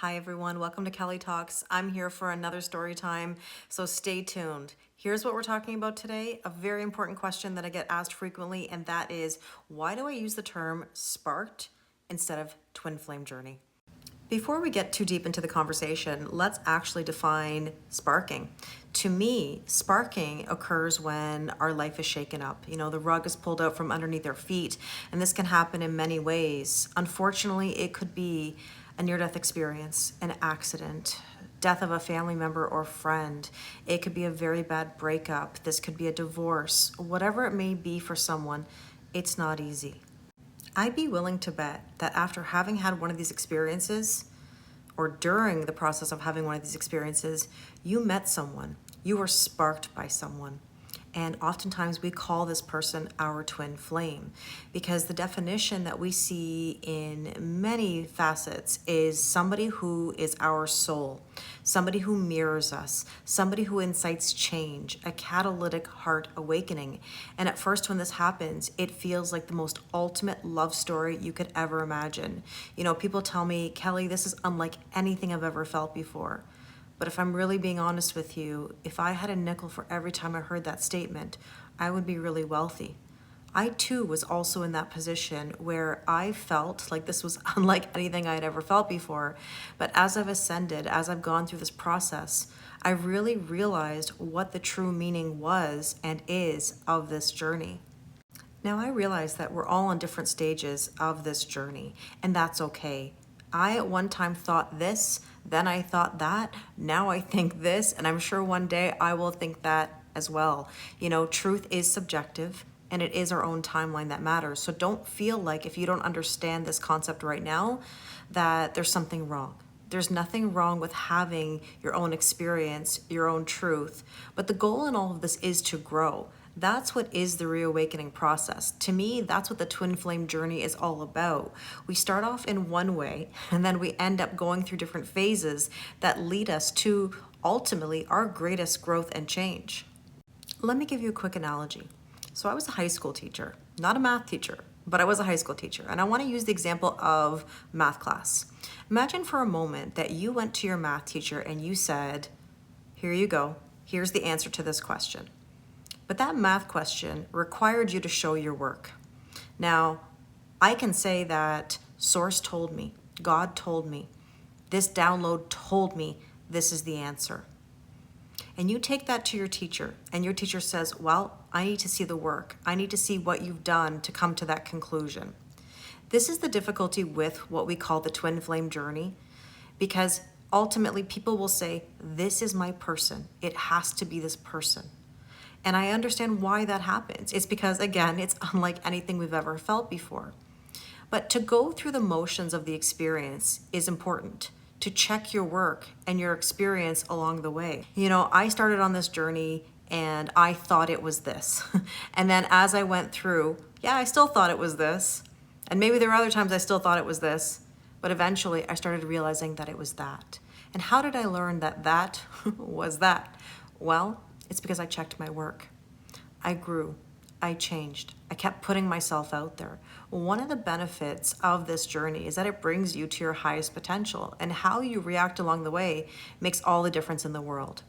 Hi everyone, welcome to Kelly Talks. I'm here for another story time, so stay tuned. Here's what we're talking about today, a very important question that I get asked frequently, and that is, why do I use the term sparked instead of twin flame journey? Before we get too deep into the conversation, let's actually define sparking. To me, sparking occurs when our life is shaken up. You know, the rug is pulled out from underneath our feet, and this can happen in many ways. Unfortunately, it could be a near-death experience, an accident, death of a family member or friend. It could be a very bad breakup. This could be a divorce. Whatever it may be for someone, it's not easy. I'd be willing to bet that after having had one of these experiences, or during the process of having one of these experiences, you met someone, you were sparked by someone. And oftentimes we call this person our twin flame because the definition that we see in many facets is somebody who is our soul, somebody who mirrors us, somebody who incites change, a catalytic heart awakening. And at first when this happens, it feels like the most ultimate love story you could ever imagine. You know, people tell me, Kelly, this is unlike anything I've ever felt before. But if I'm really being honest with you, if I had a nickel for every time I heard that statement, I would be really wealthy. I too was also in that position where I felt like this was unlike anything I had ever felt before. But as I've ascended, as I've gone through this process, I really realized what the true meaning was and is of this journey. Now I realize that we're all on different stages of this journey, and that's okay. I at one time thought this, then I thought that, now I think this, and I'm sure one day I will think that as well. You know, truth is subjective, and it is our own timeline that matters. So don't feel like if you don't understand this concept right now, that there's something wrong. There's nothing wrong with having your own experience, your own truth, but the goal in all of this is to grow. That's what is the reawakening process. To me, that's what the twin flame journey is all about. We start off in one way, and then we end up going through different phases that lead us to ultimately our greatest growth and change. Let me give you a quick analogy. So I was a high school teacher, not a math teacher, but I was a high school teacher. And I want to use the example of math class. Imagine for a moment that you went to your math teacher and you said, here you go, here's the answer to this question. But that math question required you to show your work. Now, I can say that source told me, God told me, this download told me this is the answer. And you take that to your teacher, and your teacher says, well, I need to see the work. I need to see what you've done to come to that conclusion. This is the difficulty with what we call the twin flame journey, because ultimately people will say, this is my person. It has to be this person. And I understand why that happens. It's because, again, it's unlike anything we've ever felt before. But to go through the motions of the experience is important, to check your work and your experience along the way. You know, I started on this journey and I thought it was this. And then as I went through, yeah, I still thought it was this. And maybe there were other times I still thought it was this. But eventually I started realizing that it was that. And how did I learn that that was that? Well, it's because I checked my work. I grew. I changed. I kept putting myself out there. One of the benefits of this journey is that it brings you to your highest potential, and how you react along the way makes all the difference in the world.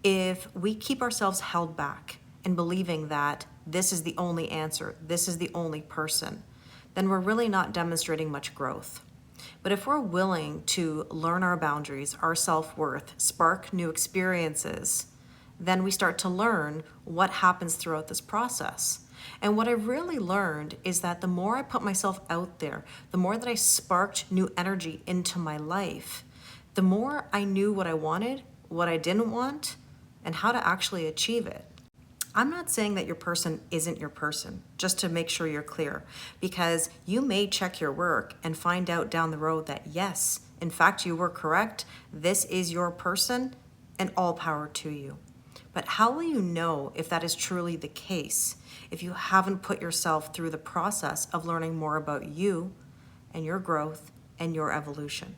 If we keep ourselves held back and believing that this is the only answer, this is the only person, then we're really not demonstrating much growth. But if we're willing to learn our boundaries, our self-worth, spark new experiences, then we start to learn what happens throughout this process. And what I really learned is that the more I put myself out there, the more that I sparked new energy into my life, the more I knew what I wanted, what I didn't want, and how to actually achieve it. I'm not saying that your person isn't your person, just to make sure you're clear, because you may check your work and find out down the road that yes, in fact, you were correct, this is your person, and all power to you. But how will you know if that is truly the case if you haven't put yourself through the process of learning more about you and your growth and your evolution?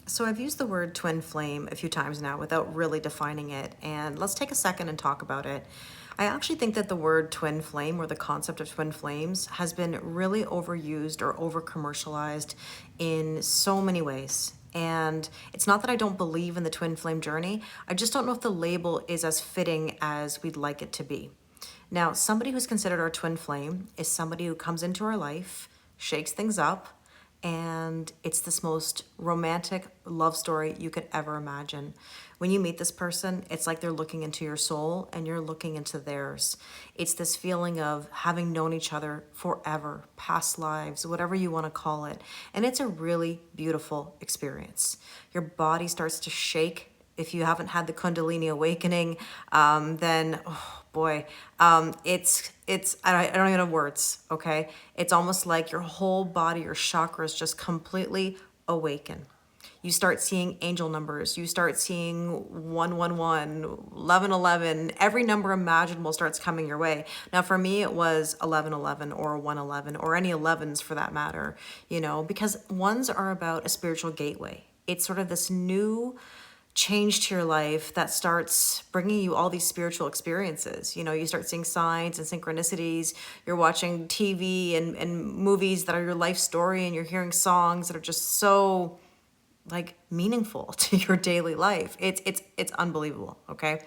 So I've used the word twin flame a few times now without really defining it, and let's take a second and talk about it. I actually think that the word twin flame, or the concept of twin flames, has been really overused or over commercialized in so many ways. And it's not that I don't believe in the twin flame journey. I just don't know if the label is as fitting as we'd like it to be. Now, somebody who's considered our twin flame is somebody who comes into our life, shakes things up, and it's this most romantic love story you could ever imagine. When you meet this person, it's like they're looking into your soul and you're looking into theirs. It's this feeling of having known each other forever, past lives, whatever you want to call it. And it's a really beautiful experience. Your body starts to shake. If you haven't had the Kundalini awakening, then oh boy, I don't even have words. Okay, it's almost like your whole body, your chakras, just completely awaken. You start seeing angel numbers. You start seeing 111, 1111. Every number imaginable starts coming your way. Now, for me, it was 1111 or 111 or any 11s for that matter. Because ones are about a spiritual gateway. It's sort of this new change to your life that starts bringing you all these spiritual experiences. You start seeing signs and synchronicities. You're watching TV and movies that are your life story, and you're hearing songs that are just so like meaningful to your daily life. It's unbelievable, okay?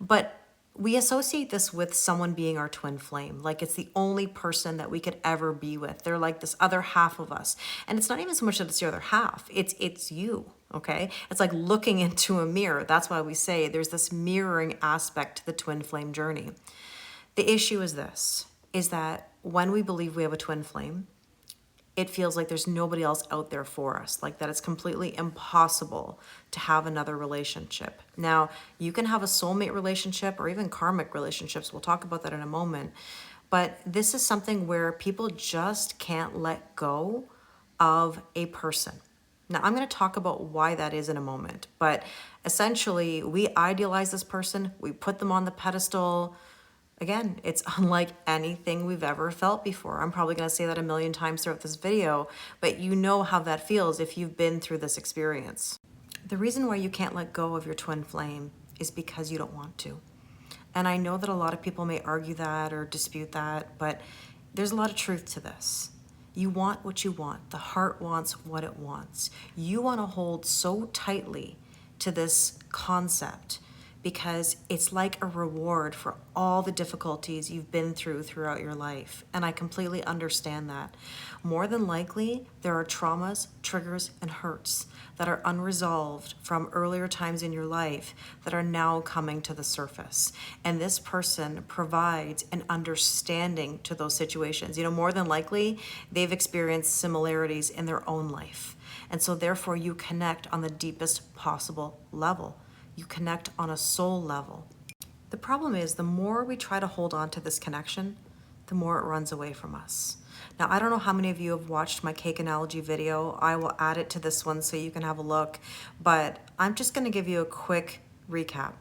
But we associate this with someone being our twin flame. Like it's the only person that we could ever be with. They're like this other half of us. And it's not even so much that it's the other half. It's you, okay? It's like looking into a mirror. That's why we say there's this mirroring aspect to the twin flame journey. The issue is this, is that when we believe we have a twin flame, it feels like there's nobody else out there for us, like that it's completely impossible to have another relationship. Now, you can have a soulmate relationship or even karmic relationships. We'll talk about that in a moment. But this is something where people just can't let go of a person. Now, I'm going to talk about why that is in a moment. But essentially, we idealize this person. We put them on the pedestal. Again, it's unlike anything we've ever felt before. I'm probably going to say that a million times throughout this video, but you know how that feels if you've been through this experience. The reason why you can't let go of your twin flame is because you don't want to. And I know that a lot of people may argue that or dispute that, but there's a lot of truth to this. You want what you want. The heart wants what it wants. You want to hold so tightly to this concept because it's like a reward for all the difficulties you've been through throughout your life. And I completely understand that. More than likely, there are traumas, triggers, and hurts that are unresolved from earlier times in your life that are now coming to the surface. And this person provides an understanding to those situations. More than likely, they've experienced similarities in their own life. And so therefore, you connect on the deepest possible level. You connect on a soul level. The problem is the more we try to hold on to this connection, the more it runs away from us. Now, I don't know how many of you have watched my cake analogy video. I will add it to this one so you can have a look, but I'm just going to give you a quick recap.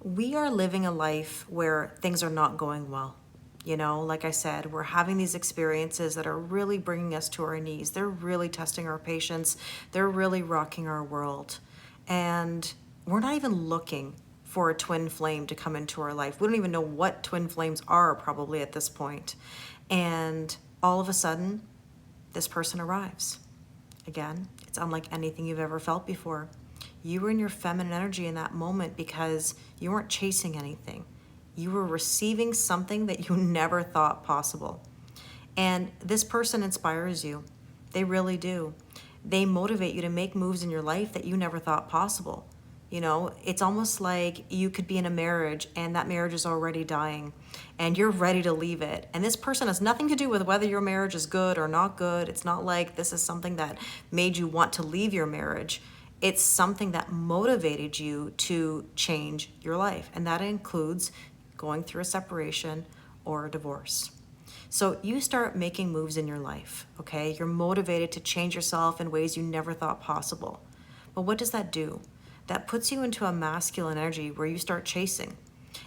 We are living a life where things are not going well. Like I said, we're having these experiences that are really bringing us to our knees. They're really testing our patience. They're really rocking our world. And we're not even looking for a twin flame to come into our life. We don't even know what twin flames are probably at this point. And all of a sudden, this person arrives. Again, it's unlike anything you've ever felt before. You were in your feminine energy in that moment because you weren't chasing anything. You were receiving something that you never thought possible. And this person inspires you. They really do. They motivate you to make moves in your life that you never thought possible. It's almost like you could be in a marriage and that marriage is already dying and you're ready to leave it. And this person has nothing to do with whether your marriage is good or not good. It's not like this is something that made you want to leave your marriage. It's something that motivated you to change your life. And that includes going through a separation or a divorce. So you start making moves in your life, okay? You're motivated to change yourself in ways you never thought possible. But what does that do? That puts you into a masculine energy where you start chasing.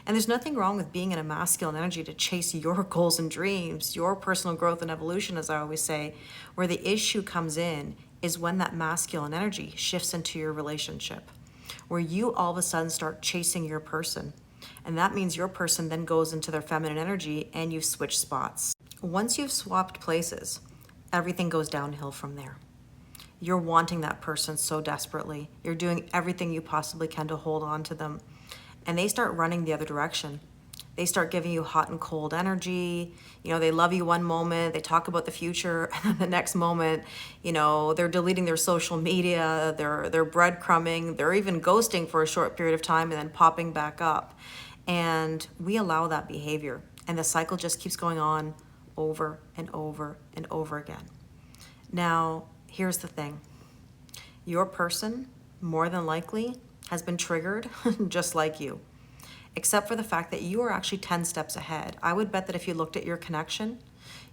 And there's nothing wrong with being in a masculine energy to chase your goals and dreams, your personal growth and evolution, as I always say. Where the issue comes in is when that masculine energy shifts into your relationship, where you all of a sudden start chasing your person. And that means your person then goes into their feminine energy and you switch spots. Once you've swapped places, everything goes downhill from there. You're wanting that person so desperately. You're doing everything you possibly can to hold on to them. And they start running the other direction. They start giving you hot and cold energy. You know, they love you one moment, they talk about the future, and then the next moment, you know, they're deleting their social media, they're breadcrumbing, they're even ghosting for a short period of time and then popping back up. And we allow that behavior. And the cycle just keeps going on over and over and over again. Now, here's the thing. Your person, more than likely, has been triggered just like you, except for the fact that you are actually 10 steps ahead. I would bet that if you looked at your connection,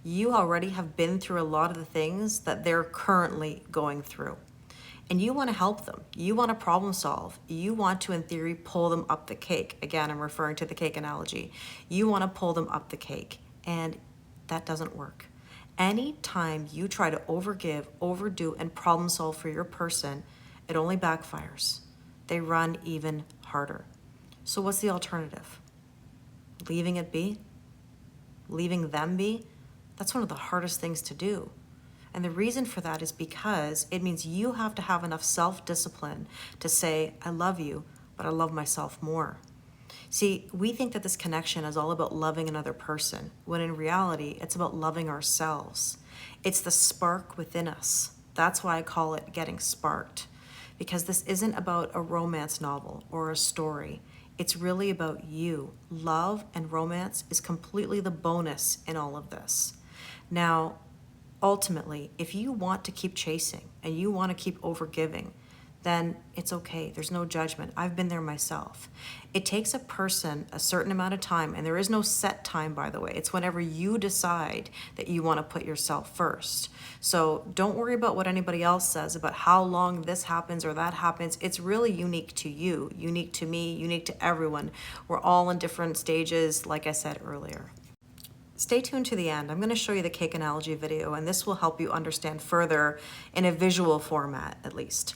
you already have been through a lot of the things that they're currently going through. And you want to help them. You want to problem solve. You want to, in theory, pull them up the cake. Again, I'm referring to the cake analogy. You want to pull them up the cake, and that doesn't work. Anytime you try to overgive, overdo, and problem solve for your person, it only backfires. They run even harder. So what's the alternative? Leaving it be? Leaving them be? That's one of the hardest things to do. And the reason for that is because it means you have to have enough self-discipline to say, I love you, but I love myself more. See, we think that this connection is all about loving another person, when in reality, it's about loving ourselves. It's the spark within us. That's why I call it getting sparked, because this isn't about a romance novel or a story. It's really about you. Love and romance is completely the bonus in all of this. Now, ultimately, if you want to keep chasing and you want to keep overgiving, then it's okay. There's no judgment. I've been there myself. It takes a person a certain amount of time, and there is no set time, by the way. It's whenever you decide that you want to put yourself first. So don't worry about what anybody else says about how long this happens or that happens. It's really unique to you, unique to me, unique to everyone. We're all in different stages, like I said earlier. Stay tuned to the end. I'm going to show you the cake analogy video, and this will help you understand further in a visual format, at least.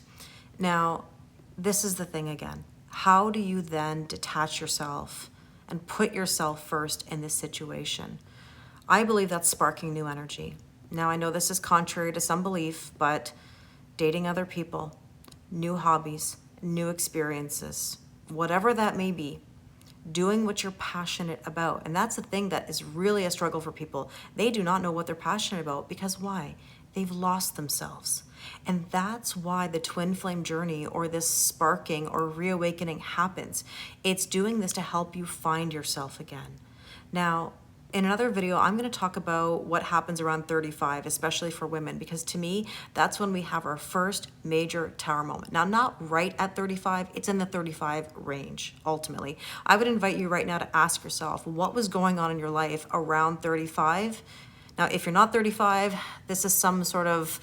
Now, this is the thing again. How do you then detach yourself and put yourself first in this situation? I believe that's sparking new energy. Now, I know this is contrary to some belief, but dating other people, new hobbies, new experiences, whatever that may be, doing what you're passionate about. And that's the thing that is really a struggle for people. They do not know what they're passionate about because why? They've lost themselves. And that's why the twin flame journey or this sparking or reawakening happens. It's doing this to help you find yourself again. Now, in another video, I'm going to talk about what happens around 35, especially for women, because to me, that's when we have our first major tower moment. Now, not right at 35, it's in the 35 range, ultimately. I would invite you right now to ask yourself, what was going on in your life around 35? Now, if you're not 35, this is some sort of,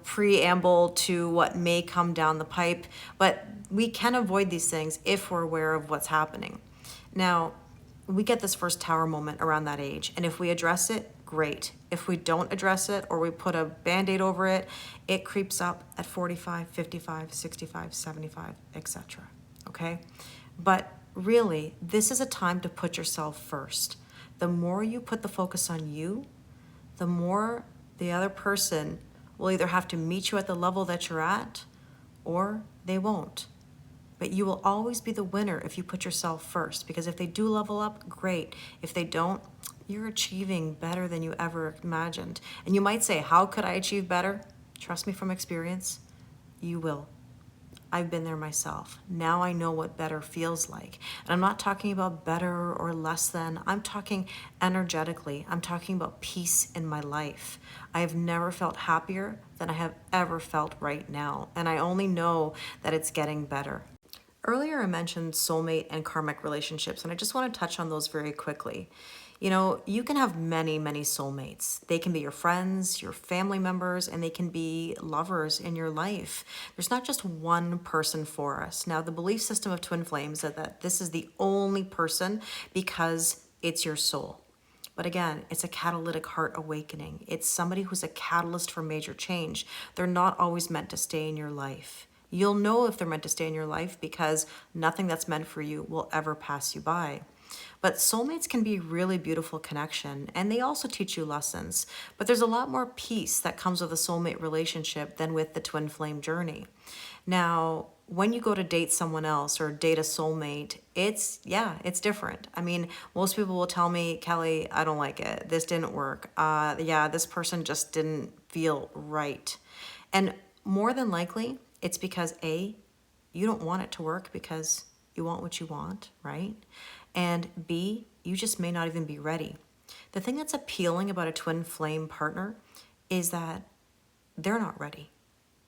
preamble to what may come down the pipe, but we can avoid these things if we're aware of what's happening. Now, we get this first tower moment around that age, and if we address it, great. If we don't address it or we put a Band-Aid over it, it creeps up at 45, 55, 65, 75, etc. Okay? But really, this is a time to put yourself first. The more you put the focus on you, the more the other person will either have to meet you at the level that you're at or they won't. But you will always be the winner if you put yourself first, because if they do level up, great. If they don't, you're achieving better than you ever imagined. And you might say, how could I achieve better? Trust me from experience, you will. I've been there myself. Now I know what better feels like. And I'm not talking about better or less than. I'm talking energetically. I'm talking about peace in my life. I have never felt happier than I have ever felt right now. And I only know that it's getting better. Earlier I mentioned soulmate and karmic relationships, and I just want to touch on those very quickly. You can have many, many soulmates. They can be your friends, your family members, and they can be lovers in your life. There's not just one person for us. Now, the belief system of twin flames is that this is the only person because it's your soul. But again, it's a catalytic heart awakening. It's somebody who's a catalyst for major change. They're not always meant to stay in your life. You'll know if they're meant to stay in your life because nothing that's meant for you will ever pass you by. But soulmates can be really beautiful connection, and they also teach you lessons. But there's a lot more peace that comes with a soulmate relationship than with the twin flame journey. Now, when you go to date someone else or date a soulmate, it's different. I mean, most people will tell me, Kelly, I don't like it. This didn't work. This person just didn't feel right. And more than likely, it's because A, you don't want it to work because you want what you want, right? And B, you just may not even be ready. The thing that's appealing about a twin flame partner is that they're not ready.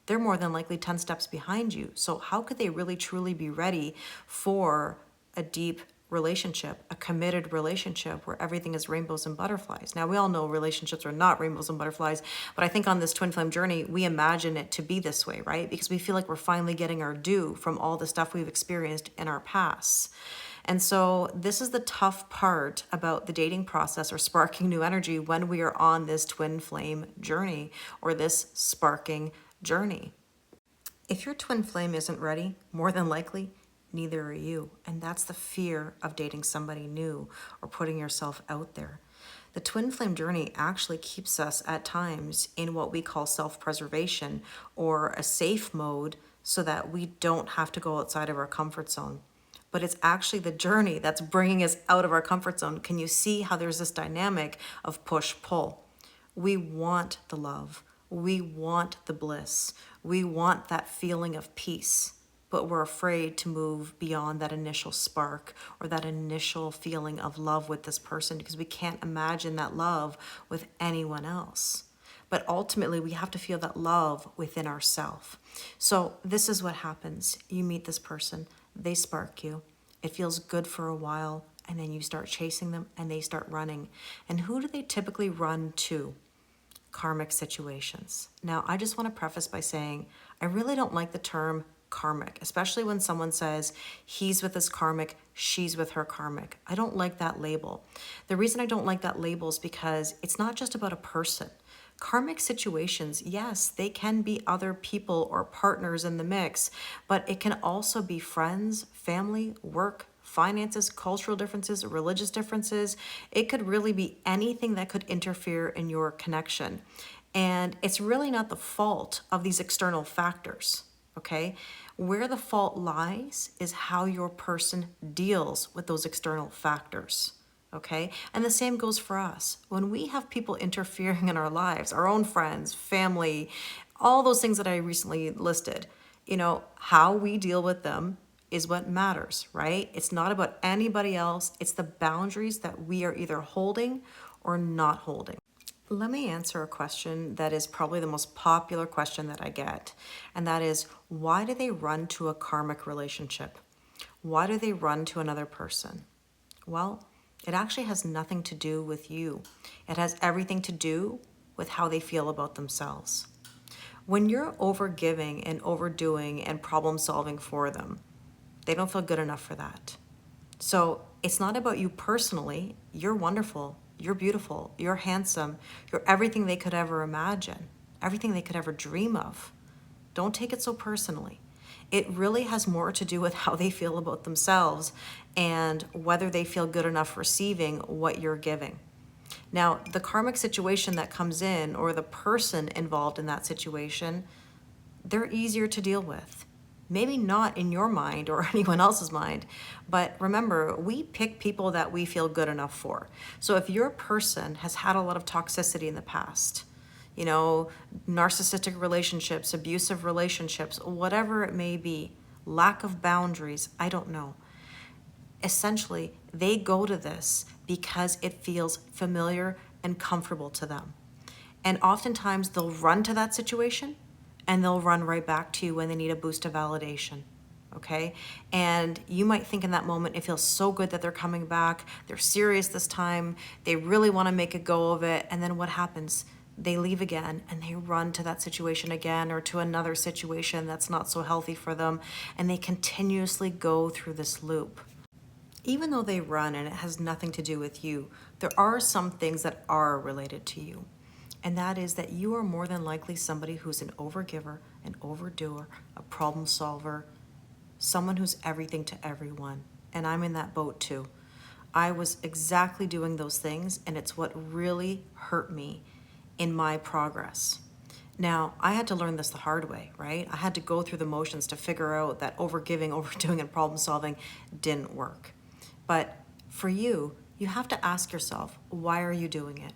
They're more than likely 10 steps behind you. So how could they really truly be ready for a deep relationship, a committed relationship where everything is rainbows and butterflies? Now, we all know relationships are not rainbows and butterflies, but I think on this twin flame journey, we imagine it to be this way, right? Because we feel like we're finally getting our due from all the stuff we've experienced in our past. And so this is the tough part about the dating process or sparking new energy when we are on this twin flame journey or this sparking journey. If your twin flame isn't ready, more than likely, neither are you. And that's the fear of dating somebody new or putting yourself out there. The twin flame journey actually keeps us at times in what we call self-preservation or a safe mode so that we don't have to go outside of our comfort zone. But it's actually the journey that's bringing us out of our comfort zone. Can you see how there's this dynamic of push-pull? We want the love. We want the bliss. We want that feeling of peace, but we're afraid to move beyond that initial spark or that initial feeling of love with this person because we can't imagine that love with anyone else. But ultimately, we have to feel that love within ourselves. So this is what happens. You meet this person, they spark you. It feels good for a while, and then you start chasing them, and they start running. And who do they typically run to? Karmic situations. Now, I just want to preface by saying I really don't like the term karmic, especially when someone says he's with his karmic, she's with her karmic. I don't like that label. The reason I don't like that label is because it's not just about a person. Karmic situations, yes, they can be other people or partners in the mix, but it can also be friends, family, work, finances, cultural differences, religious differences. It could really be anything that could interfere in your connection. And it's really not the fault of these external factors, okay? Where the fault lies is how your person deals with those external factors, okay? And the same goes for us. When we have people interfering in our lives, our own friends, family, all those things that I recently listed, how we deal with them is what matters, right? It's not about anybody else. It's the boundaries that we are either holding or not holding. Let me answer a question that is probably the most popular question that I get, and that is, why do they run to a karmic relationship? Why do they run to another person? Well, it actually has nothing to do with you. It has everything to do with how they feel about themselves. When you're overgiving and overdoing and problem solving for them, they don't feel good enough for that. So it's not about you personally. You're wonderful. You're beautiful. You're handsome. You're everything they could ever imagine, everything they could ever dream of. Don't take it so personally. It really has more to do with how they feel about themselves and whether they feel good enough receiving what you're giving. Now, the karmic situation that comes in or the person involved in that situation, they're easier to deal with. Maybe not in your mind or anyone else's mind, but remember, we pick people that we feel good enough for. So if your person has had a lot of toxicity in the past, narcissistic relationships, abusive relationships, whatever it may be, lack of boundaries, I don't know. Essentially, they go to this because it feels familiar and comfortable to them. And oftentimes they'll run to that situation and they'll run right back to you when they need a boost of validation, okay? And you might think in that moment, it feels so good that they're coming back, they're serious this time, they really wanna make a go of it, and then what happens? They leave again and they run to that situation again or to another situation that's not so healthy for them, and they continuously go through this loop. Even though they run and it has nothing to do with you, there are some things that are related to you. And that is that you are more than likely somebody who's an overgiver, an overdoer, a problem solver, someone who's everything to everyone. And I'm in that boat too. I was exactly doing those things, and it's what really hurt me in my progress. Now, I had to learn this the hard way, right? I had to go through the motions to figure out that overgiving, overdoing, and problem solving didn't work. But for you, you have to ask yourself, why are you doing it?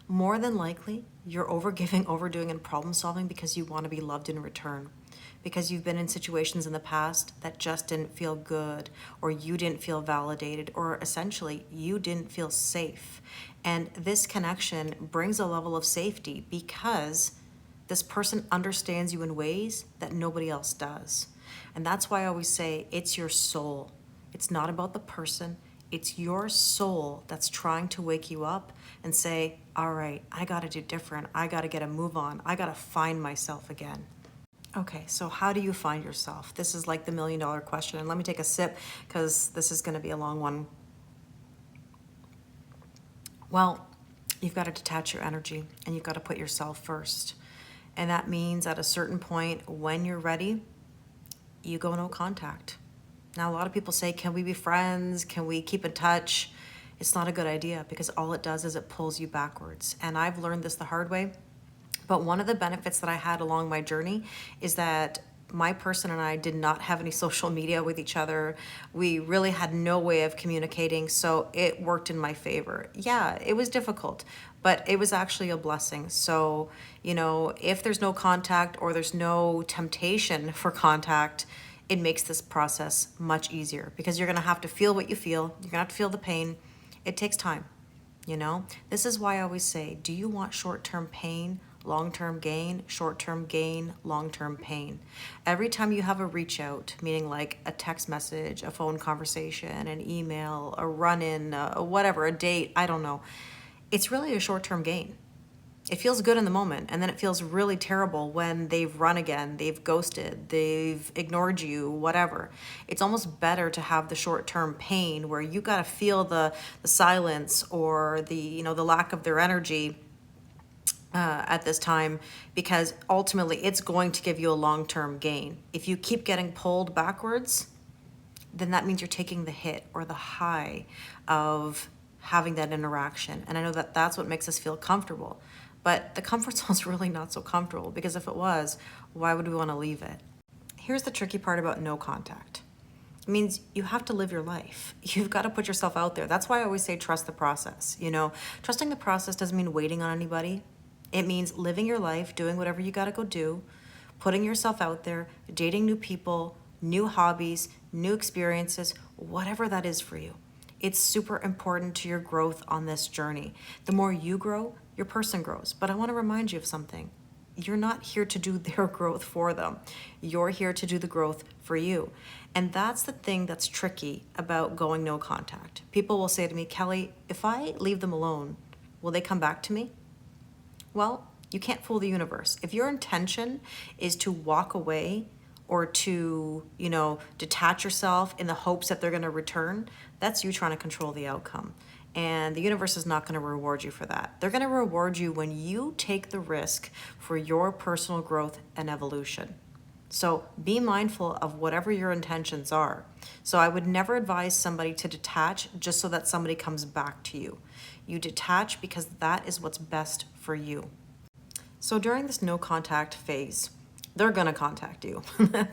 More than likely, you're overgiving, overdoing, and problem solving because you want to be loved in return. Because you've been in situations in the past that just didn't feel good, or you didn't feel validated, or essentially you didn't feel safe. And this connection brings a level of safety because this person understands you in ways that nobody else does. And that's why I always say it's your soul. It's not about the person. It's your soul that's trying to wake you up and say, all right, I got to do different. I got to get a move on. I got to find myself again. Okay, so how do you find yourself? This is like the $1,000,000 question. And let me take a sip because this is going to be a long one. Well, you've got to detach your energy and you've got to put yourself first. And that means at a certain point, when you're ready, you go no contact. Now, a lot of people say, can we be friends? Can we keep in touch? It's not a good idea because all it does is it pulls you backwards. And I've learned this the hard way. But one of the benefits that I had along my journey is that my person and I did not have any social media with each other. We really had no way of communicating, so it worked in my favor. Yeah, it was difficult, but it was actually a blessing. So, if there's no contact or there's no temptation for contact, it makes this process much easier because you're going to have to feel what you feel. You're going to have to feel the pain. It takes time, This is why I always say, do you want short-term pain, long-term gain, short-term gain, long-term pain? Every time you have a reach out, meaning like a text message, a phone conversation, an email, a run-in, whatever, a date, I don't know. It's really a short-term gain. It feels good in the moment, and then it feels really terrible when they've run again, they've ghosted, they've ignored you, whatever. It's almost better to have the short-term pain where you got to feel the silence or the lack of their energy at this time, because ultimately it's going to give you a long-term gain. If you keep getting pulled backwards, then that means you're taking the hit or the high of having that interaction. And I know that that's what makes us feel comfortable. But the comfort zone's really not so comfortable because if it was, why would we want to leave it? Here's the tricky part about no contact. It means you have to live your life. You've got to put yourself out there. That's why I always say trust the process. Trusting the process doesn't mean waiting on anybody. It means living your life, doing whatever you got to go do, putting yourself out there, dating new people, new hobbies, new experiences, whatever that is for you. It's super important to your growth on this journey. The more you grow, your person grows. But I want to remind you of something. You're not here to do their growth for them. You're here to do the growth for you. And that's the thing that's tricky about going no contact. People will say to me, Kelly, if I leave them alone, will they come back to me? Well, you can't fool the universe. If your intention is to walk away or to, detach yourself in the hopes that they're going to return, that's you trying to control the outcome. And the universe is not going to reward you for that. They're going to reward you when you take the risk for your personal growth and evolution. So be mindful of whatever your intentions are. So I would never advise somebody to detach just so that somebody comes back to you. You detach because that is what's best for you. So during this no contact phase, they're going to contact you.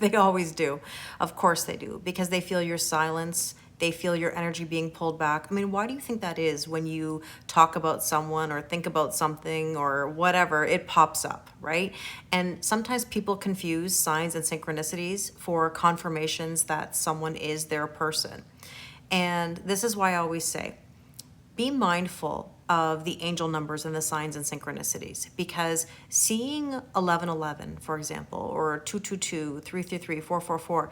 They always do. Of course they do, because they feel your silence. They feel your energy being pulled back. I mean, why do you think that is when you talk about someone or think about something or whatever, it pops up, right? And sometimes people confuse signs and synchronicities for confirmations that someone is their person. And this is why I always say, be mindful of the angel numbers and the signs and synchronicities, because seeing 1111, for example, or 222, 333, 444,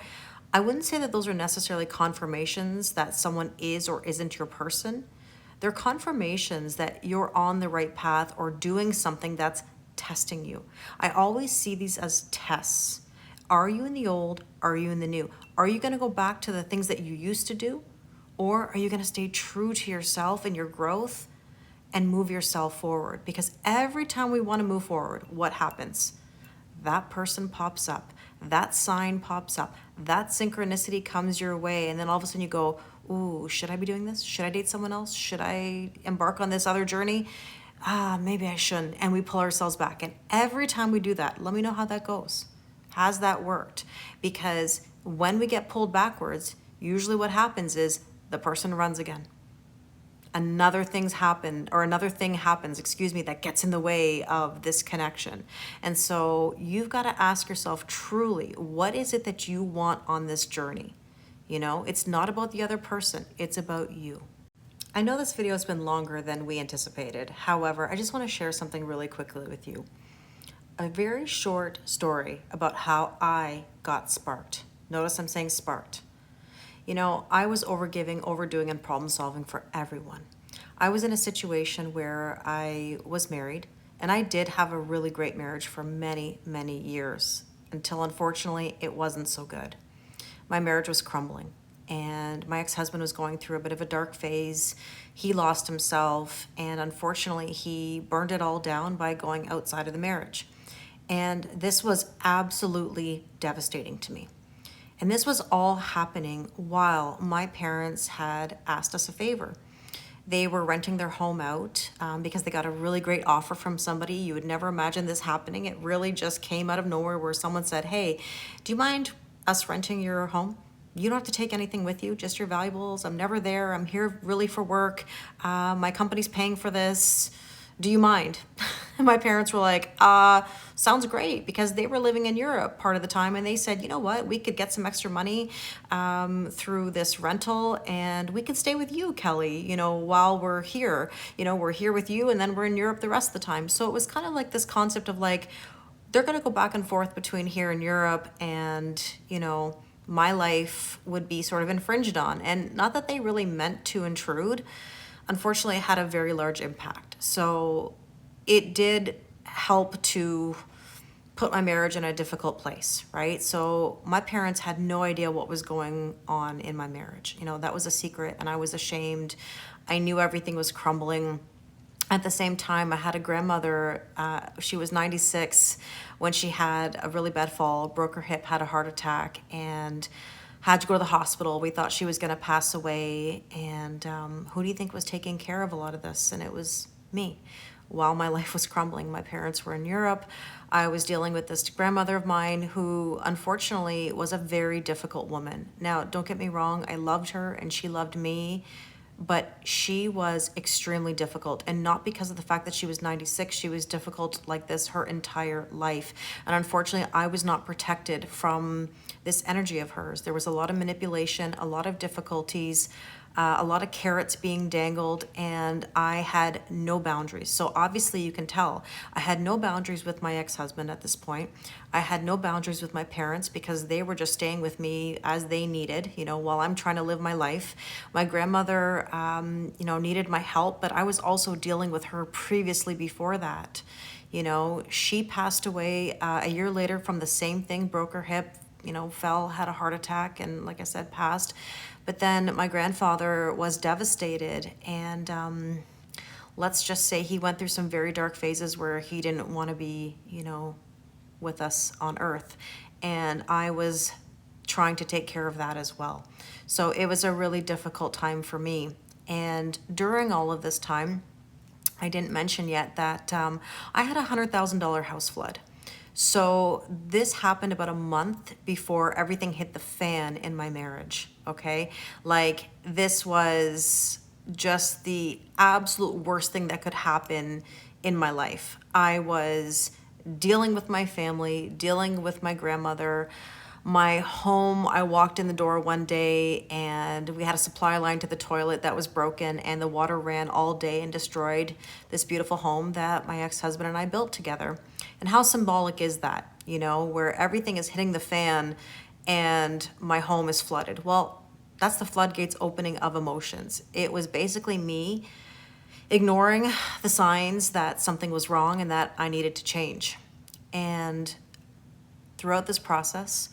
I wouldn't say that those are necessarily confirmations that someone is or isn't your person. They're confirmations that you're on the right path or doing something that's testing you. I always see these as tests. Are you in the old? Are you in the new? Are you going to go back to the things that you used to do? Or are you going to stay true to yourself and your growth and move yourself forward? Because every time we want to move forward, what happens? That person pops up. That sign pops up. That synchronicity comes your way. And then all of a sudden you go, ooh, should I be doing this? Should I date someone else? Should I embark on this other journey? Maybe I shouldn't. And we pull ourselves back. And every time we do that, let me know how that goes. Has that worked? Because when we get pulled backwards, usually what happens is the person runs again. Another thing happens, excuse me, that gets in the way of this connection. And so you've got to ask yourself truly, what is it that you want on this journey? You know, it's not about the other person, it's about you. I know this video has been longer than we anticipated. However, I just want to share something really quickly with you. A very short story about how I got sparked. Notice I'm saying sparked. You know, I was overgiving, overdoing, and problem solving for everyone. I was in a situation where I was married, and I did have a really great marriage for many, many years, until unfortunately it wasn't so good. My marriage was crumbling, and my ex-husband was going through a bit of a dark phase. He lost himself, and unfortunately he burned it all down by going outside of the marriage. And this was absolutely devastating to me. And this was all happening while my parents had asked us a favor. They were renting their home out because they got a really great offer from somebody. You would never imagine this happening. It really just came out of nowhere, where someone said, hey, do you mind us renting your home? You don't have to take anything with you, just your valuables. I'm never there. I'm here really for work. My company's paying for this. Do you mind? And my parents were like, sounds great, because they were living in Europe part of the time. And they said, you know what, we could get some extra money through this rental, and we could stay with you, Kelly, you know, while we're here. You know, we're here with you, and then we're in Europe the rest of the time. So it was kind of like this concept of like, they're going to go back and forth between here and Europe, and, you know, my life would be sort of infringed on. And not that they really meant to intrude. Unfortunately, it had a very large impact. So it did help to put my marriage in a difficult place, right? So my parents had no idea what was going on in my marriage. You know, that was a secret, and I was ashamed. I knew everything was crumbling. At the same time, I had a grandmother, she was 96 when she had a really bad fall, broke her hip, had a heart attack, and had to go to the hospital. We thought she was going to pass away. And who do you think was taking care of a lot of this? And it was me. While my life was crumbling, my parents were in Europe. I was dealing with this grandmother of mine who unfortunately was a very difficult woman. Now, don't get me wrong, I loved her and she loved me, but she was extremely difficult. And not because of the fact that she was 96, she was difficult like this her entire life. And unfortunately, I was not protected from this energy of hers. There was a lot of manipulation, a lot of difficulties, a lot of carrots being dangled, and I had no boundaries. So obviously you can tell I had no boundaries with my ex-husband at this point. I had no boundaries with my parents because they were just staying with me as they needed, you know, while I'm trying to live my life. My grandmother, you know, needed my help, but I was also dealing with her previously before that. You know, she passed away a year later from the same thing, broke her hip, you know, fell, had a heart attack, and like I said, passed. But then my grandfather was devastated, and let's just say he went through some very dark phases where he didn't want to be, you know, with us on earth. And I was trying to take care of that as well. So it was a really difficult time for me. And during all of this time, I didn't mention yet that I had a $100,000 house flood. So this happened about a month before everything hit the fan in my marriage, okay? Like, this was just the absolute worst thing that could happen in my life. I was dealing with my family, dealing with my grandmother, my home. I walked in the door one day and we had a supply line to the toilet that was broken, and the water ran all day and destroyed this beautiful home that my ex-husband and I built together. And how symbolic is that, you know, where everything is hitting the fan and my home is flooded? Well, that's the floodgates opening of emotions. It was basically me ignoring the signs that something was wrong and that I needed to change. And throughout this process,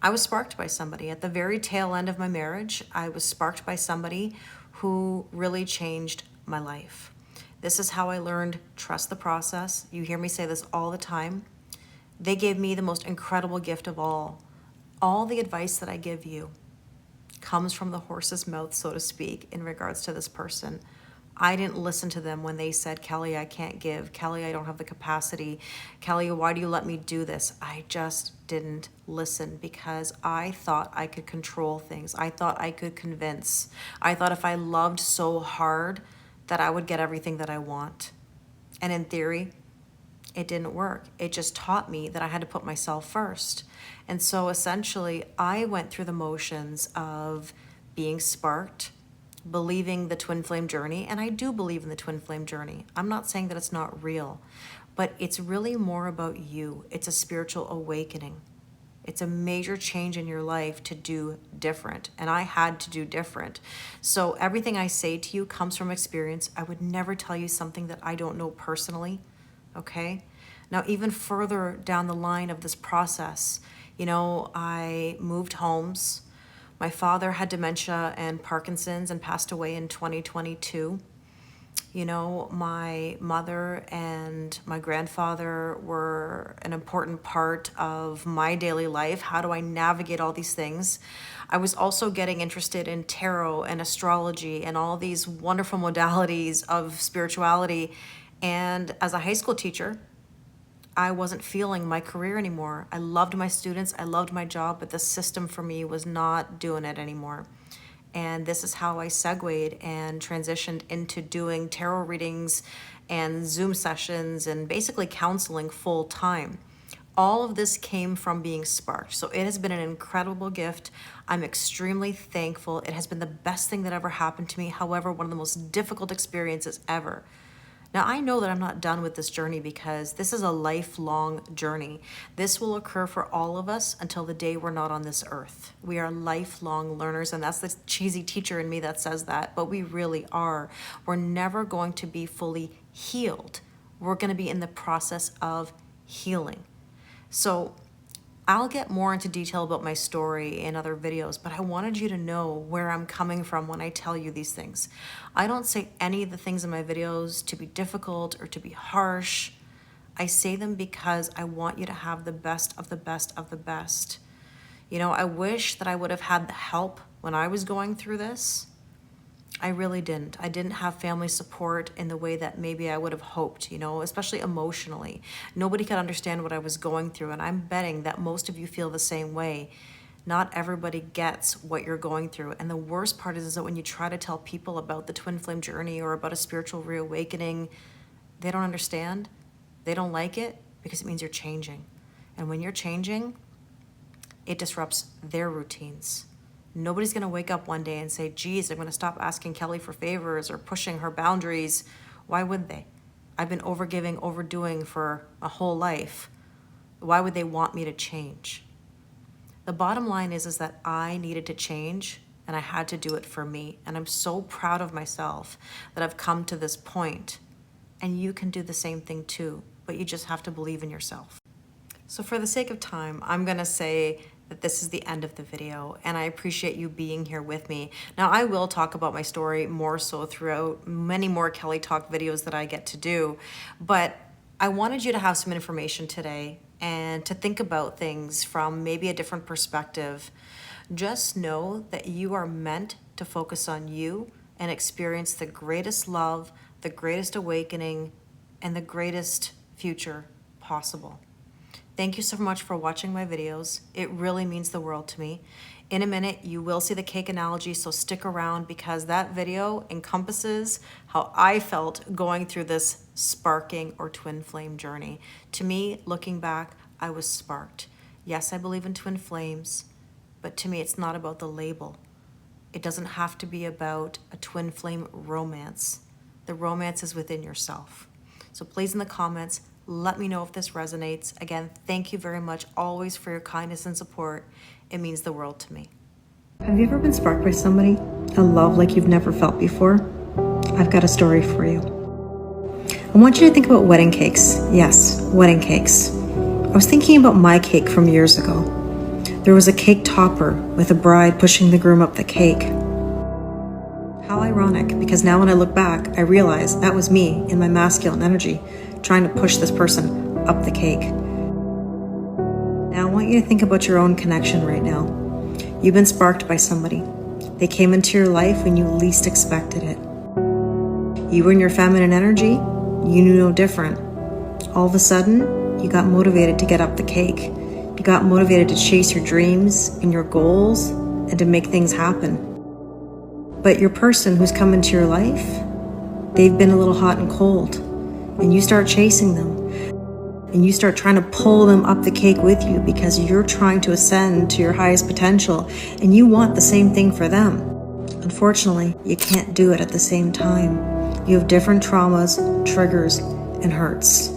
I was sparked by somebody. At the very tail end of my marriage, I was sparked by somebody who really changed my life. This is how I learned trust the process. You hear me say this all the time. They gave me the most incredible gift of all the advice that I give you comes from the horse's mouth, so to speak, in regards to this person. I didn't listen to them when they said, Kelly, I can't give. Kelly, I don't have the capacity. Kelly, why do you let me do this? I just didn't listen because I thought I could control things. I thought I could convince. I thought if I loved so hard that I would get everything that I want. And in theory, it didn't work. It just taught me that I had to put myself first. And so essentially, I went through the motions of being sparked, believing the twin flame journey, and I do believe in the twin flame journey. I'm not saying that it's not real, but it's really more about you. It's a spiritual awakening. It's a major change in your life to do different, and I had to do different. So everything I say to you comes from experience. I would never tell you something that I don't know personally, okay? Now, even further down the line of this process, I moved homes. My father had dementia and Parkinson's and passed away in 2022. My mother and my grandfather were an important part of my daily life. How do I navigate all these things? I was also getting interested in tarot and astrology and all these wonderful modalities of spirituality. And as a high school teacher, I wasn't feeling my career anymore. I loved my students, I loved my job, but the system for me was not doing it anymore. And this is how I segued and transitioned into doing tarot readings and Zoom sessions and basically counseling full time. All of this came from being sparked. So it has been an incredible gift. I'm extremely thankful. It has been the best thing that ever happened to me. However, one of the most difficult experiences ever. Now, I know that I'm not done with this journey because this is a lifelong journey. This will occur for all of us until the day we're not on this earth. We are lifelong learners, and that's the cheesy teacher in me that says that, but we really are. We're never going to be fully healed. We're going to be in the process of healing. So I'll get more into detail about my story in other videos, but I wanted you to know where I'm coming from when I tell you these things. I don't say any of the things in my videos to be difficult or to be harsh. I say them because I want you to have the best of the best of the best. I wish that I would have had the help when I was going through this. I really didn't. I didn't have family support in the way that maybe I would have hoped, especially emotionally. Nobody could understand what I was going through, and I'm betting that most of you feel the same way. Not everybody gets what you're going through. And the worst part is that when you try to tell people about the twin flame journey or about a spiritual reawakening, they don't understand. They don't like it because it means you're changing. And when you're changing, it disrupts their routines. Nobody's going to wake up one day and say, geez, I'm going to stop asking Kelly for favors or pushing her boundaries. Why would they? I've been overgiving, overdoing for a whole life. Why would they want me to change? The bottom line is that I needed to change, and I had to do it for me. And I'm so proud of myself that I've come to this point. And you can do the same thing too, but you just have to believe in yourself. So for the sake of time, I'm going to say that this is the end of the video, and I appreciate you being here with me. Now, I will talk about my story more so throughout many more Kelly Talk videos that I get to do, but I wanted you to have some information today and to think about things from maybe a different perspective. Just know that you are meant to focus on you and experience the greatest love, the greatest awakening, and the greatest future possible. Thank you so much for watching my videos. It really means the world to me. In a minute, you will see the cake analogy, so stick around because that video encompasses how I felt going through this sparking or twin flame journey. To me, looking back, I was sparked. Yes, I believe in twin flames, but to me, it's not about the label. It doesn't have to be about a twin flame romance. The romance is within yourself. So please, in the comments, let me know if this resonates. Again, thank you very much always for your kindness and support. It means the world to me. Have you ever been sparked by somebody? A love like you've never felt before? I've got a story for you. I want you to think about wedding cakes. Yes, wedding cakes. I was thinking about my cake from years ago. There was a cake topper with a bride pushing the groom up the cake. How ironic, because now when I look back, I realize that was me in my masculine energy trying to push this person up the cake. Now I want you to think about your own connection right now. You've been sparked by somebody. They came into your life when you least expected it. You were in your feminine energy, you knew no different. All of a sudden, you got motivated to get up the cake. You got motivated to chase your dreams and your goals and to make things happen. But your person who's come into your life, they've been a little hot and cold, and you start chasing them. And you start trying to pull them up the cake with you because you're trying to ascend to your highest potential and you want the same thing for them. Unfortunately, you can't do it at the same time. You have different traumas, triggers, and hurts.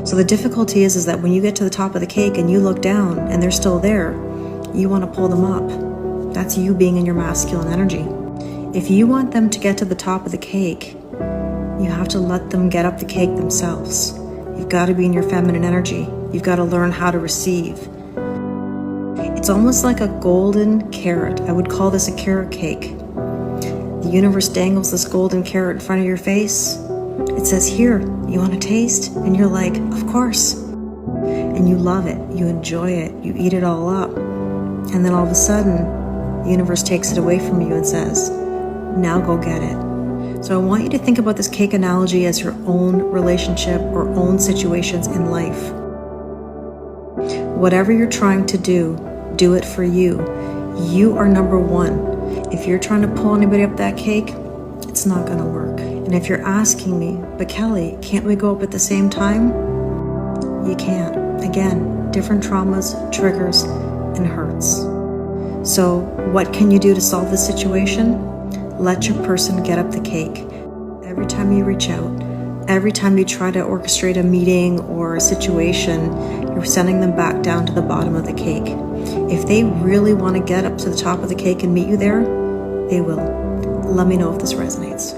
So the difficulty is that when you get to the top of the cake and you look down and they're still there, you want to pull them up. That's you being in your masculine energy. If you want them to get to the top of the cake, you have to let them get up the cake themselves. You've got to be in your feminine energy. You've got to learn how to receive. It's almost like a golden carrot. I would call this a carrot cake. The universe dangles this golden carrot in front of your face. It says, here, you want a taste? And you're like, of course. And you love it. You enjoy it. You eat it all up. And then all of a sudden, the universe takes it away from you and says, now go get it. So I want you to think about this cake analogy as your own relationship or own situations in life. Whatever you're trying to do it for you. You are number one. If you're trying to pull anybody up that cake, it's not going to work. And if you're asking me, but Kelly, can't we go up at the same time? You can't. Again, different traumas, triggers, and hurts. So what can you do to solve this situation? Let your person get up the cake. Every time you reach out, every time you try to orchestrate a meeting or a situation, you're sending them back down to the bottom of the cake. If they really want to get up to the top of the cake and meet you there, they will. Let me know if this resonates.